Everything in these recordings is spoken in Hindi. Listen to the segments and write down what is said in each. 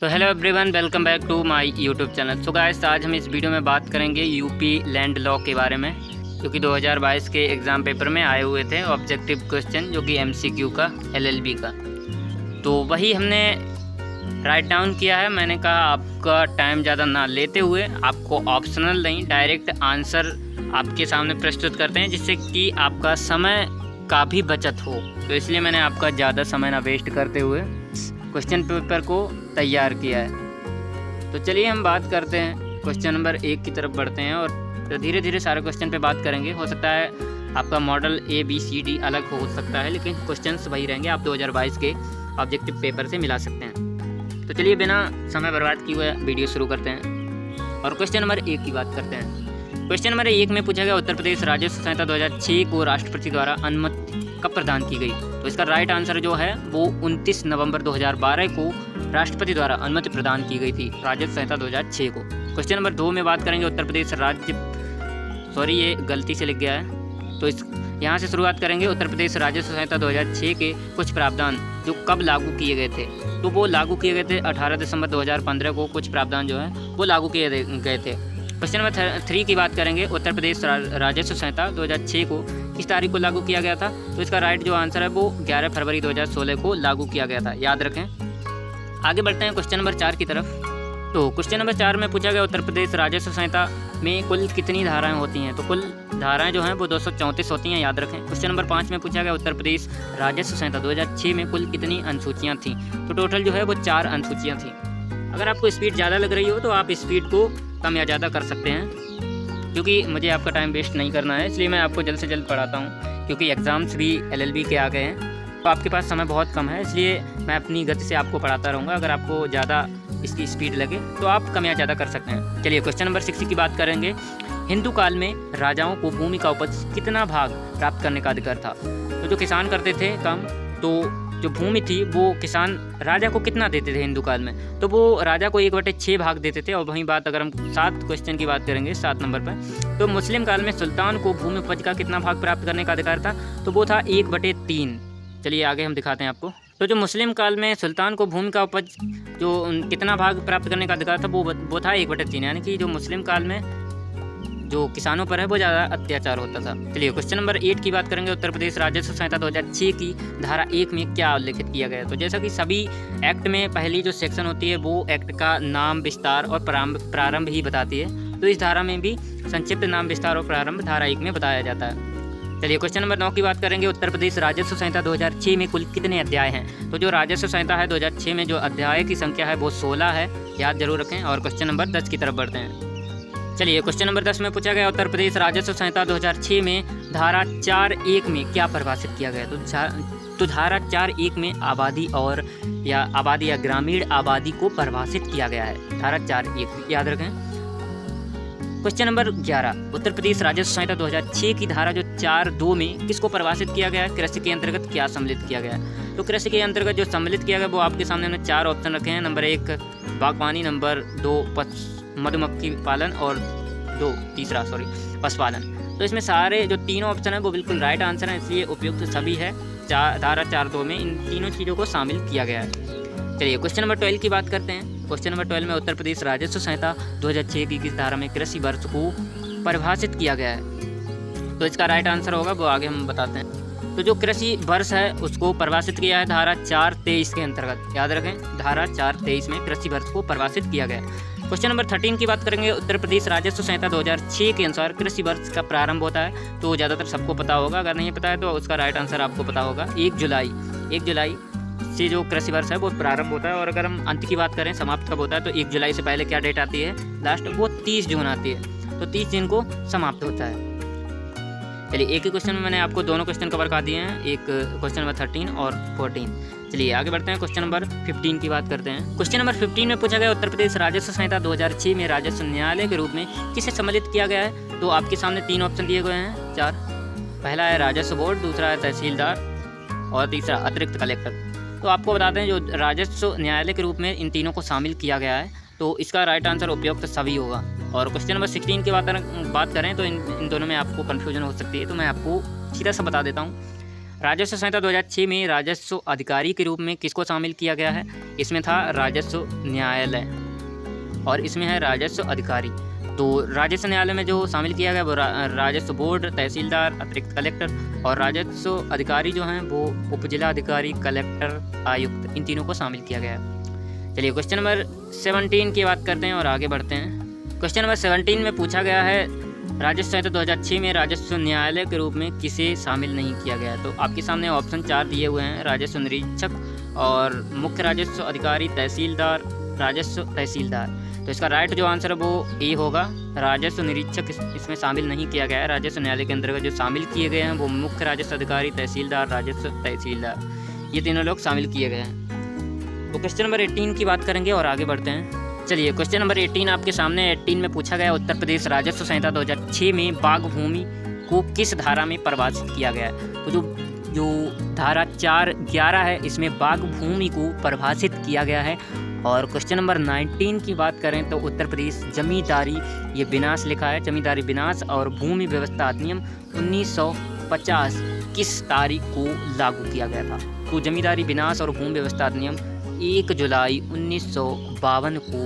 तो hello everyone, welcome back to my YouTube channel. So guys, आज हम इस वीडियो में बात करेंगे यूपी लैंड लॉ के बारे में, जो कि 2022 के एग्ज़ाम पेपर में आए हुए थे ऑब्जेक्टिव क्वेश्चन, जो कि एमसीक्यू का एलएलबी का। तो वही हमने राइट डाउन किया है। मैंने कहा आपका टाइम ज़्यादा ना लेते हुए आपको ऑप्शनल नहीं, डायरेक्ट आंसर आपके सामने प्रस्तुत करते हैं, जिससे कि आपका समय का भी बचत हो। तो इसलिए मैंने आपका ज़्यादा समय ना वेस्ट करते हुए क्वेश्चन पेपर को तैयार किया है। तो चलिए हम बात करते हैं, क्वेश्चन नंबर 1 की तरफ बढ़ते हैं और धीरे धीरे सारे क्वेश्चन पे बात करेंगे। हो सकता है आपका मॉडल ABCD अलग हो सकता है, लेकिन क्वेश्चंस वही रहेंगे। आप 2022 के ऑब्जेक्टिव पेपर से मिला सकते हैं। तो चलिए बिना समय बर्बाद किए हुए वीडियो शुरू करते हैं और क्वेश्चन नंबर 1 की बात करते हैं। क्वेश्चन नंबर 1 में पूछा गया, उत्तर प्रदेश राजस्व संहिता 2006 को राष्ट्रपति द्वारा अनुमति कब प्रदान की गई? तो इसका राइट आंसर जो है वो 29 नवंबर 2012 को राष्ट्रपति द्वारा अनुमति प्रदान की गई थी राजस्व संहिता 2006 को। क्वेश्चन नंबर 2 में बात करेंगे, उत्तर प्रदेश ये गलती से लिख गया है, तो इस यहाँ से शुरुआत करेंगे। उत्तर प्रदेश राजस्व संहिता 2006 के कुछ प्रावधान जो कब लागू किए गए थे, तो वो लागू किए गए थे 18 दिसंबर 2015 को। कुछ प्रावधान जो है वो लागू किए गए थे। क्वेश्चन नंबर 3 की बात करेंगे, उत्तर प्रदेश राजस्व संहिता 2006 को किस तारीख को लागू किया गया था? तो इसका राइट जो आंसर है वो 11 फरवरी 2016 को लागू किया गया था, याद रखें। आगे बढ़ते हैं क्वेश्चन नंबर 4 की तरफ। तो क्वेश्चन नंबर 4 में पूछा गया, उत्तर प्रदेश राजस्व संहिता में कुल कितनी धाराएं होती हैं? तो कुल धाराएं जो हैं वो 234 होती हैं, याद रखें। क्वेश्चन नंबर 5 में पूछा गया, उत्तर प्रदेश राजस्व संहिता 2006 में कुल कितनी अनुसूचियाँ थीं? तो टोटल जो है वो 4 अनुसूचियाँ थीं। अगर आपको स्पीड ज़्यादा लग रही हो तो आप स्पीड को कम या ज़्यादा कर सकते हैं, क्योंकि मुझे आपका टाइम वेस्ट नहीं करना है, इसलिए मैं आपको जल्द से जल्द पढ़ाता हूँ। क्योंकि एग्ज़ाम्स भी LLB के आ गए हैं, तो आपके पास समय बहुत कम है, इसलिए मैं अपनी गति से आपको पढ़ाता रहूँगा। अगर आपको ज़्यादा इसकी स्पीड लगे तो आप कम या ज़्यादा कर सकते हैं। चलिए क्वेश्चन नंबर 6 की बात करेंगे। हिंदू काल में राजाओं को भूमि का उपज कितना भाग प्राप्त करने का अधिकार था? तो जो किसान करते थे काम, तो जो भूमि थी वो किसान राजा को कितना देते थे हिंदू काल में? तो वो राजा को 1/6 भाग देते थे। और वहीं बात अगर हम 7 क्वेश्चन की बात करेंगे, 7 नंबर पर, तो मुस्लिम काल में सुल्तान को भूमि उपज का कितना भाग प्राप्त करने का अधिकार था? तो वो था 1/3। चलिए आगे हम दिखाते हैं आपको। तो जो मुस्लिम काल में सुल्तान को भूमि का उपज जो कितना भाग प्राप्त करने का अधिकार था वो था 1/3, यानी कि जो मुस्लिम काल में जो किसानों पर है वो ज़्यादा अत्याचार होता था। चलिए क्वेश्चन नंबर 8 की बात करेंगे। उत्तर प्रदेश राजस्व संहिता 2006 की धारा 1 में क्या उल्लेखित किया गया है? तो जैसा कि सभी एक्ट में पहली जो सेक्शन होती है वो एक्ट का नाम, विस्तार और प्रारंभ ही बताती है, तो इस धारा में भी संक्षिप्त नाम, विस्तार और प्रारंभ धारा 1 में बताया जाता है। चलिए क्वेश्चन नंबर 9 की बात करेंगे। उत्तर प्रदेश राजस्व संहिता 2006 में कुल कितने अध्याय हैं? तो जो राजस्व संहिता है 2006 में जो अध्याय की संख्या है वो 16 है, याद जरूर रखें। और क्वेश्चन नंबर 10 की तरफ बढ़ते हैं। चलिए क्वेश्चन नंबर 10 में पूछा गया, उत्तर प्रदेश राजस्व संहिता 2006 में धारा 4(1) में क्या परिभाषित किया गया? तो धारा 4(1) में आबादी या ग्रामीण आबादी को परिभाषित किया गया है, धारा 4(1), याद रखें। क्वेश्चन नंबर 11, उत्तर प्रदेश राजस्व संहिता 2006 की धारा जो 4(2) में किसको परिभाषित किया गया है? कृषि के अंतर्गत क्या सम्मिलित किया गया है? तो कृषि के अंतर्गत जो सम्मिलित किया गया वो आपके सामने हमने 4 ऑप्शन रखे हैं। नंबर 1 बागवानी, नंबर 2 मधुमक्खी पालन और पशुपालन। तो इसमें सारे जो तीनों ऑप्शन है वो बिल्कुल राइट आंसर है, इसलिए उपयुक्त सभी है। धारा 4(2) में इन तीनों चीज़ों को शामिल किया गया है। चलिए क्वेश्चन नंबर 12 की बात करते हैं। क्वेश्चन नंबर 12 में उत्तर प्रदेश राजस्व संहिता 2006 की किस धारा में कृषि वर्ष को परिभाषित किया गया है? तो इसका राइट आंसर होगा वो आगे हम बताते हैं। तो जो कृषि वर्ष है उसको परिभाषित किया है धारा 4(23) के अंतर्गत, याद रखें। धारा 4(23) में कृषि वर्ष को परिभाषित किया गया है। क्वेश्चन नंबर 13 की बात करेंगे। उत्तर प्रदेश राजस्व संहिता 2006 के अनुसार कृषि वर्ष का प्रारंभ होता है, तो ज़्यादातर सबको पता होगा। अगर नहीं पता है तो उसका राइट आंसर आपको पता होगा, 1 जुलाई से जो कृषि वर्ष है वो प्रारंभ होता है। और अगर हम अंत की बात करें, समाप्त कब होता है, तो 1 जुलाई से पहले क्या डेट आती है लास्ट? वो 30 जून आती है, तो 30 जून को समाप्त होता है। चलिए एक ही क्वेश्चन में मैंने आपको दोनों क्वेश्चन कवर कर दिए हैं, एक क्वेश्चन नंबर 13 और 14। चलिए आगे बढ़ते हैं, क्वेश्चन नंबर 15 की बात करते हैं। क्वेश्चन नंबर 15 में पूछा गया, उत्तर प्रदेश राजस्व संहिता 2006 में राजस्व न्यायालय के रूप में किसे सम्मिलित किया गया है? तो आपके सामने 3 ऑप्शन दिए गए हैं, 4। पहला है राजस्व बोर्ड, दूसरा है तहसीलदार और तीसरा अतिरिक्त कलेक्टर। तो आपको बताते हैं जो राजस्व न्यायालय के रूप में इन तीनों को शामिल किया गया है, तो इसका राइट आंसर उपयुक्त सभी होगा। और क्वेश्चन नंबर 16 की बात करें तो इन दोनों में आपको कन्फ्यूजन हो सकती है, तो मैं आपको सीधा सा बता देता हूँ। राजस्व संहिता 2006 में राजस्व अधिकारी के रूप में किसको शामिल किया गया है? इसमें था राजस्व न्यायालय और इसमें है राजस्व अधिकारी। तो राजस्व न्यायालय में जो शामिल किया गया वो राजस्व बोर्ड, तहसीलदार, अतिरिक्त कलेक्टर और राजस्व अधिकारी जो हैं वो उपजिला अधिकारी, कलेक्टर, आयुक्त, इन तीनों को शामिल किया गया है। चलिए क्वेश्चन नंबर 17 की बात करते हैं और आगे बढ़ते हैं। क्वेश्चन नंबर 17 में पूछा गया है राजस्व संहिता 2006 में राजस्व न्यायालय के रूप में किसे शामिल नहीं किया गया है? तो आपके सामने ऑप्शन 4 दिए हुए हैं, राजस्व निरीक्षक और मुख्य राजस्व अधिकारी, तहसीलदार, राजस्व तहसीलदार। तो इसका राइट जो आंसर है वो ए होगा, राजस्व निरीक्षक इसमें शामिल नहीं किया गया है। राजस्व न्यायालय के अंतर्गत जो शामिल किए गए हैं वो मुख्य राजस्व अधिकारी, तहसीलदार, राजस्व तहसीलदार, ये तीनों लोग शामिल किए गए हैं। तो क्वेश्चन नंबर 18 की बात करेंगे और आगे बढ़ते हैं। चलिए क्वेश्चन नंबर 18 आपके सामने 18 में पूछा गया उत्तर प्रदेश राजस्व संहिता 2006 में बाग भूमि को किस धारा में परिभाषित किया गया है? तो जो धारा 4(11) है इसमें बाग भूमि को परिभाषित किया गया है। और क्वेश्चन नंबर 19 की बात करें तो उत्तर प्रदेश जमींदारी ये विनाश लिखा है, जमींदारी विनाश और भूमि व्यवस्था अधिनियम 1950 किस तारीख को लागू किया गया था? तो जमींदारी विनाश और भूमि व्यवस्था अधिनियम 1 जुलाई 1952 को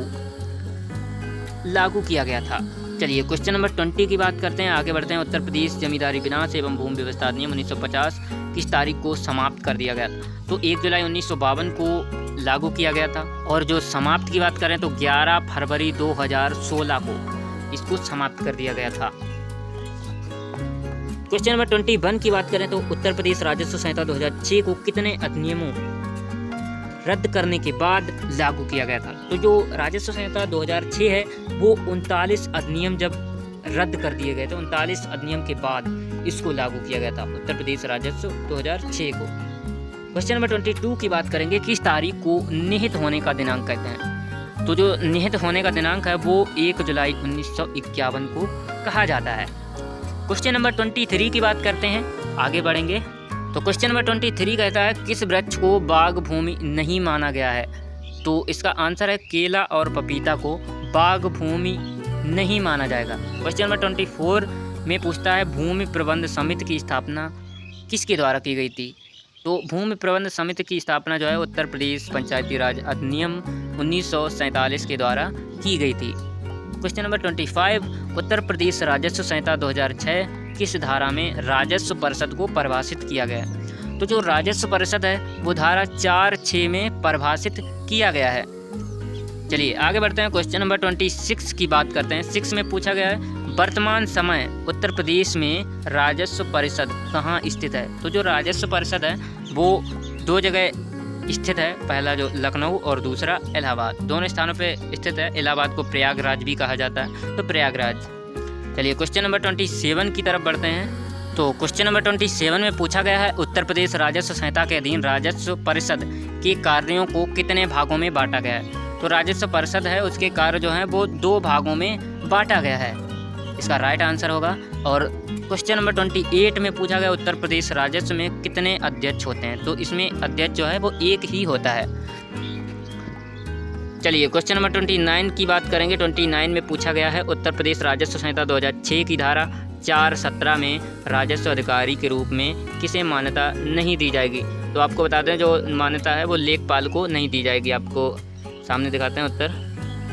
लागू किया गया था। चलिए क्वेश्चन नंबर 20 की बात करते हैं, आगे बढ़ते हैं। उत्तर प्रदेश जमींदारी विनाश एवं भूमि व्यवस्था अधिनियम 1950 किस तारीख को समाप्त कर दिया गया था? तो 1 जुलाई 1952 को लागू किया गया था। और जो समाप्त की बात करें तो 11 फरवरी 2016 को इसको समाप्त कर दिया गया था। क्वेश्चन नंबर 21 की बात करें तो उत्तर प्रदेश राजस्व संहिता 2006 को कितने अधिनियमों रद्द करने के बाद लागू किया गया था? तो जो राजस्व संहिता 2006 है वो 39 अधिनियम जब रद्द कर दिए गए थे, 39 अधिनियम के बाद इसको लागू किया गया था उत्तर प्रदेश राजस्व 2006 को। क्वेश्चन नंबर 22 की बात करेंगे, किस तारीख को निहित होने का दिनांक कहते हैं? तो जो निहित होने का दिनांक है वो 1 जुलाई 1951 को कहा जाता है। क्वेश्चन नंबर 23 की बात करते हैं, आगे बढ़ेंगे। तो क्वेश्चन नंबर 23 कहता है किस वृक्ष को बाग भूमि नहीं माना गया है? तो इसका आंसर है केला और पपीता को बाग भूमि नहीं माना जाएगा। क्वेश्चन नंबर 24 में पूछता है भूमि प्रबंध समिति की स्थापना किसके द्वारा की गई थी? तो भूमि प्रबंध समिति की स्थापना जो है उत्तर प्रदेश पंचायती राज अधिनियम 1947 के द्वारा की गई थी। क्वेश्चन नंबर 25 उत्तर प्रदेश राजस्व संहिता 2006 किस धारा में राजस्व परिषद को परिभाषित किया गया? तो जो राजस्व परिषद है वो धारा 4(6) में परिभाषित किया गया है। चलिए आगे बढ़ते हैं। क्वेश्चन नंबर 26 की बात करते हैं। 6 में पूछा गया है वर्तमान समय उत्तर प्रदेश में राजस्व परिषद कहाँ स्थित है? तो जो राजस्व परिषद है वो 2 जगह स्थित है, पहला जो लखनऊ और दूसरा इलाहाबाद, दोनों स्थानों पे स्थित है। इलाहाबाद को प्रयागराज भी कहा जाता है, तो प्रयागराज। चलिए क्वेश्चन नंबर 27 की तरफ बढ़ते हैं। तो क्वेश्चन नंबर 27 में पूछा गया है उत्तर प्रदेश राजस्व संहिता के अधीन राजस्व परिषद के कार्यों को कितने भागों में बांटा गया है? तो राजस्व परिषद है उसके कार्य जो हैं वो 2 भागों में बांटा गया है, इसका राइट आंसर होगा। और क्वेश्चन नंबर 28 में पूछा गया उत्तर प्रदेश राजस्व में कितने अध्यक्ष होते हैं? तो इसमें अध्यक्ष जो है वो 1 ही होता है। चलिए क्वेश्चन नंबर 29 की बात करेंगे। 29 में पूछा गया है उत्तर प्रदेश राजस्व संहिता 2006 की धारा 4(17) में राजस्व अधिकारी के रूप में किसे मान्यता नहीं दी जाएगी? तो आपको बता दें जो मान्यता है वो लेखपाल को नहीं दी जाएगी। आपको सामने दिखाते हैं उत्तर,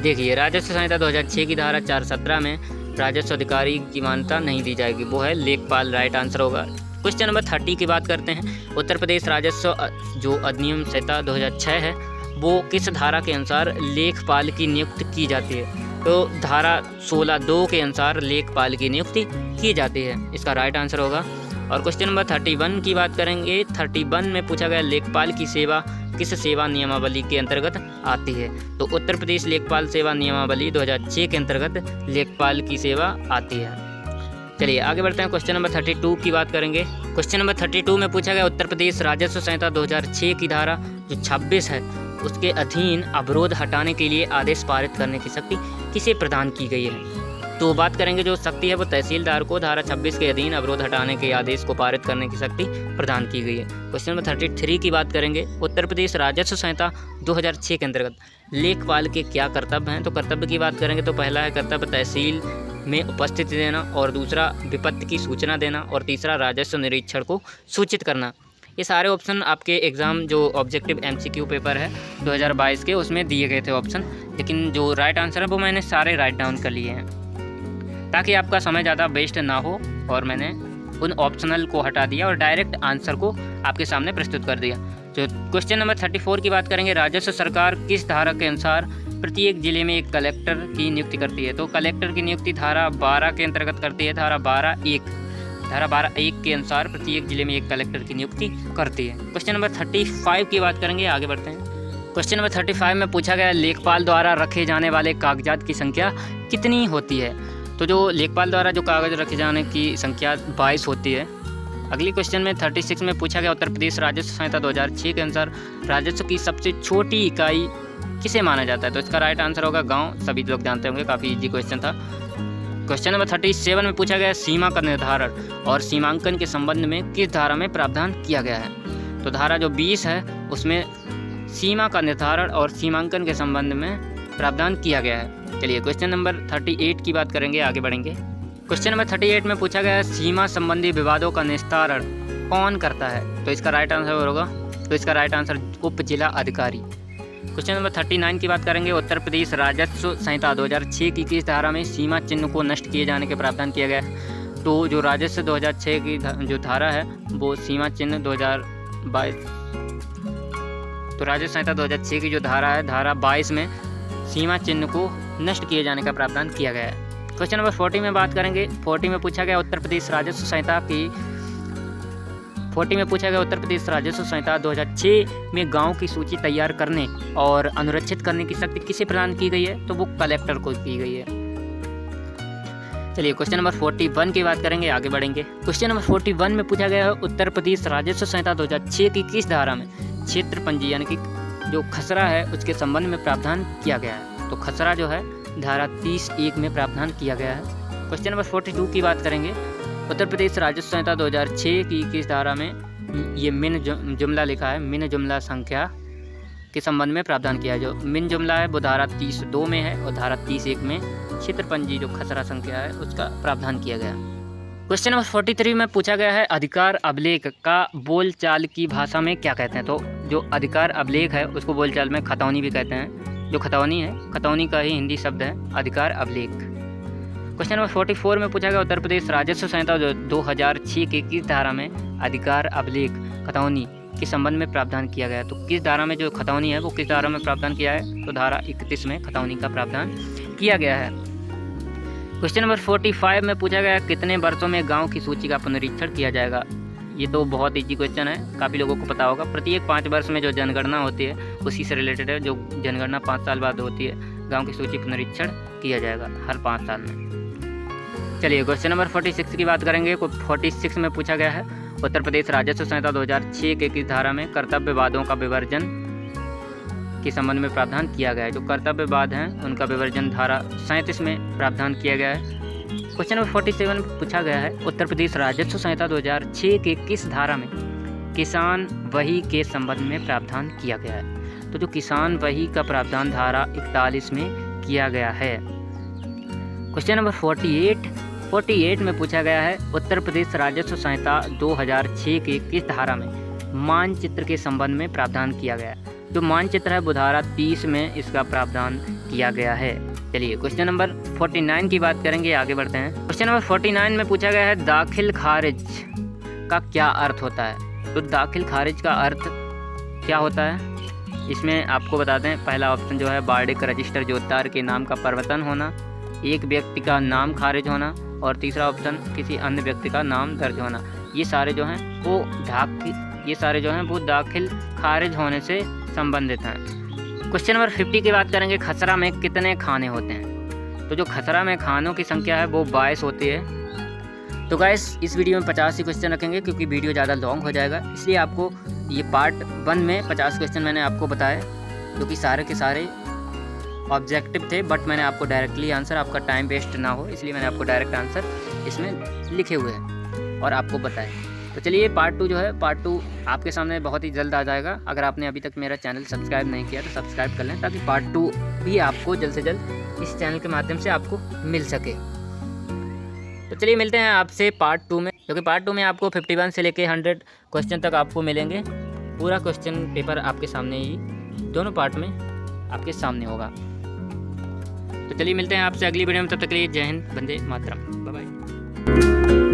देखिए राजस्व संहिता 2006 की धारा 4(17) में राजस्व अधिकारी की मान्यता नहीं दी जाएगी, वो है लेखपाल, राइट आंसर होगा। क्वेश्चन नंबर 30 की बात करते हैं। उत्तर प्रदेश राजस्व जो अधिनियम संहिता 2006 है वो किस धारा के अनुसार लेखपाल की नियुक्ति की जाती है? तो धारा 16(2) के अनुसार लेखपाल की नियुक्ति की जाती है, इसका राइट आंसर होगा। और क्वेश्चन नंबर 31 की बात करेंगे। 31 में पूछा गया लेखपाल की सेवा किस सेवा नियमावली के अंतर्गत आती है? तो उत्तर प्रदेश लेखपाल सेवा नियमावली 2006 के अंतर्गत लेखपाल की सेवा आती है। चलिए आगे बढ़ते हैं। क्वेश्चन नंबर 32 की बात करेंगे। क्वेश्चन नंबर 32 में पूछा गया उत्तर प्रदेश राजस्व संहिता 2006 की धारा जो 26 है उसके अधीन अवरोध हटाने के लिए आदेश पारित करने की शक्ति किसे प्रदान की गई है? तो बात करेंगे जो शक्ति है वो तहसीलदार को धारा 26 के अधीन अवरोध हटाने के आदेश को पारित करने की शक्ति प्रदान की गई है। क्वेश्चन नंबर 33 की बात करेंगे। उत्तर प्रदेश राजस्व संहिता 2006 के अंतर्गत लेखपाल के क्या कर्तव्य हैं? तो कर्तव्य की बात करेंगे तो पहला है कर्तव्य तहसील में उपस्थिति देना, और दूसरा विपत्ति की सूचना देना, और तीसरा राजस्व निरीक्षण को सूचित करना। ये सारे ऑप्शन आपके एग्ज़ाम जो ऑब्जेक्टिव MCQ पेपर है 2022 के उसमें दिए गए थे ऑप्शन, लेकिन जो राइट आंसर है वो मैंने सारे राइट डाउन कर लिए हैं ताकि आपका समय ज़्यादा वेस्ट ना हो, और मैंने उन ऑप्शनल को हटा दिया और डायरेक्ट आंसर को आपके सामने प्रस्तुत कर दिया। जो क्वेश्चन नंबर 34 की बात करेंगे, राजस्व सरकार किस धारा के अनुसार प्रत्येक जिले में एक कलेक्टर की नियुक्ति करती है? तो कलेक्टर की नियुक्ति धारा 12 के अंतर्गत करती है। धारा 12(1) के अनुसार प्रत्येक जिले में एक कलेक्टर की नियुक्ति करती है। क्वेश्चन नंबर 35 की बात करेंगे, आगे बढ़ते हैं। क्वेश्चन नंबर 35 में पूछा गया लेखपाल द्वारा रखे जाने वाले कागजात की संख्या कितनी होती है? तो जो लेखपाल द्वारा जो कागज रखे जाने की संख्या 22 होती है। अगली क्वेश्चन में 36 में पूछा गया उत्तर प्रदेश राजस्व संहिता 2006 के अनुसार राजस्व की सबसे छोटी इकाई किसे माना जाता है? तो इसका राइट आंसर होगा गांव। सभी लोग जानते होंगे, काफ़ी इजी क्वेश्चन था। क्वेश्चन नंबर 37 में पूछा गया सीमा का निर्धारण और सीमांकन के संबंध में किस धारा में प्रावधान किया गया है? तो धारा जो 20 है उसमें सीमा का निर्धारण और सीमांकन के संबंध में प्रावधान किया गया है। चलिए क्वेश्चन नंबर 38 की बात करेंगे, आगे बढ़ेंगे। क्वेश्चन नंबर 38 में पूछा गया सीमा संबंधी विवादों का निस्तारण कौन करता है? तो इसका राइट आंसर होगा, तो इसका राइट आंसर उप जिला अधिकारी। क्वेश्चन नंबर 39 की बात करेंगे, उत्तर प्रदेश राजस्व संहिता 2006 की किस धारा में सीमा चिन्ह को नष्ट किए जाने के प्रावधान किया गया है? तो जो राजस्व 2006 की जो धारा है वो सीमा चिन्ह 2022, तो राजस्व संहिता 2006 की जो धारा है धारा 22 में सीमा चिन्ह को नष्ट किए जाने का प्रावधान किया गया है। क्वेश्चन नंबर 40 में बात करेंगे। 40 में पूछा गया उत्तर प्रदेश राजस्व संहिता 2006 में गांव की सूची तैयार करने और अनुरक्षित करने की शक्ति किसे प्रदान की गई है? तो वो कलेक्टर को की गई है। चलिए क्वेश्चन नंबर 41 की बात करेंगे, आगे बढ़ेंगे। क्वेश्चन नंबर 41 में पूछा गया है उत्तर प्रदेश राजस्व संहिता 2006 की किस धारा में क्षेत्र पंजी यानी कि जो खसरा है उसके संबंध में प्रावधान किया गया है? तो खसरा जो है धारा 30(1) में प्रावधान किया गया है। क्वेश्चन नंबर 42 की बात करेंगे। उत्तर प्रदेश राजस्व संहिता 2006 की किस धारा में ये मिन जुमला लिखा है, मिन जुमला संख्या के संबंध में प्रावधान किया है? जो मिन जुमला है वो धारा 30(2) में है और धारा 30(1) में क्षेत्र पंजी जो खसरा संख्या है उसका प्रावधान किया गया। क्वेश्चन नंबर 43 में पूछा गया है अधिकार अभिलेख का बोलचाल की भाषा में क्या कहते हैं? तो जो अधिकार अभिलेख है उसको बोलचाल में खतौनी भी कहते हैं। जो खतौनी है, खतौनी का ही हिंदी शब्द है अधिकार अभिलेख। क्वेश्चन नंबर 44 में पूछा गया उत्तर प्रदेश राजस्व संहिता 2006 की किस धारा में अधिकार अभिलेख खतौनी के संबंध में प्रावधान किया गया है? तो किस धारा में जो खतौनी है वो किस धारा में प्रावधान किया है? तो धारा 31 में खतौनी का प्रावधान किया गया है। क्वेश्चन नंबर 45 में पूछा गया कितने वर्षों में गाँव की सूची का पुनरीक्षण किया जाएगा? ये तो बहुत ईजी क्वेश्चन है, काफ़ी लोगों को पता होगा। प्रत्येक 5 वर्ष में जो जनगणना होती है उसी से रिलेटेड है। जो जनगणना 5 साल बाद होती है, गांव की सूची पुनरीक्षण किया जाएगा हर 5 साल में। चलिए क्वेश्चन नंबर 46 की बात करेंगे। 46 में पूछा गया है उत्तर प्रदेश राजस्व संहिता 2006 के किस धारा में कर्तव्यवादों का विवर्जन के संबंध में प्रावधान किया गया है? जो कर्तव्यवाद हैं उनका विवर्जन धारा 37 में प्रावधान किया गया है। क्वेश्चन नंबर 47 में पूछा गया है उत्तर प्रदेश राजस्व संहिता 2006 के किस धारा में किसान वही के संबंध में प्रावधान किया गया है? तो जो किसान वही का प्रावधान धारा 41 में किया गया है। क्वेश्चन नंबर 48 में पूछा गया है उत्तर प्रदेश राजस्व संहिता 2006 के किस धारा में मानचित्र के संबंध में प्रावधान किया गया है? जो मानचित्र है वो धारा 30 में इसका प्रावधान किया गया है। चलिए क्वेश्चन नंबर 49 की बात करेंगे, आगे बढ़ते हैं। क्वेश्चन नंबर 49 में पूछा गया है दाखिल खारिज का क्या अर्थ होता है? तो दाखिल खारिज का अर्थ क्या होता है इसमें आपको बता दें। पहला ऑप्शन जो है वार्षिक रजिस्टर जोतदार के नाम का परिवर्तन होना, एक व्यक्ति का नाम खारिज होना, और तीसरा ऑप्शन किसी अन्य व्यक्ति का नाम दर्ज होना। ये सारे जो हैं वो दाखिल खारिज होने से संबंधित हैं। क्वेश्चन नंबर 50 की बात करेंगे। खसरा में कितने खाने होते हैं? तो जो खसरा में खानों की संख्या है वो 22 होती है। तो गाइस इस वीडियो में 50 ही क्वेश्चन रखेंगे क्योंकि वीडियो ज़्यादा लॉन्ग हो जाएगा, इसलिए आपको ये पार्ट 1 में 50 क्वेश्चन मैंने आपको बताए जो कि सारे के सारे ऑब्जेक्टिव थे, बट मैंने आपको डायरेक्टली आंसर, आपका टाइम वेस्ट ना हो इसलिए मैंने आपको डायरेक्ट आंसर इसमें लिखे हुए हैं और आपको बताए। तो चलिए पार्ट 2 जो है, पार्ट 2 आपके सामने बहुत ही जल्द आ जाएगा। अगर आपने अभी तक मेरा चैनल सब्सक्राइब नहीं किया तो सब्सक्राइब कर लें ताकि पार्ट 2 भी आपको जल्द से जल्द इस चैनल के माध्यम से आपको मिल सके। तो चलिए मिलते हैं आपसे पार्ट 2 में। क्योंकि पार्ट 2 में आपको 51 से लेके 100 क्वेश्चन तक आपको मिलेंगे। पूरा क्वेश्चन पेपर आपके सामने ही दोनों पार्ट में आपके सामने होगा। तो चलिए मिलते हैं आपसे अगली वीडियो में, तब तक के लिए जय हिंद, वंदे मातरम, बाय बाय।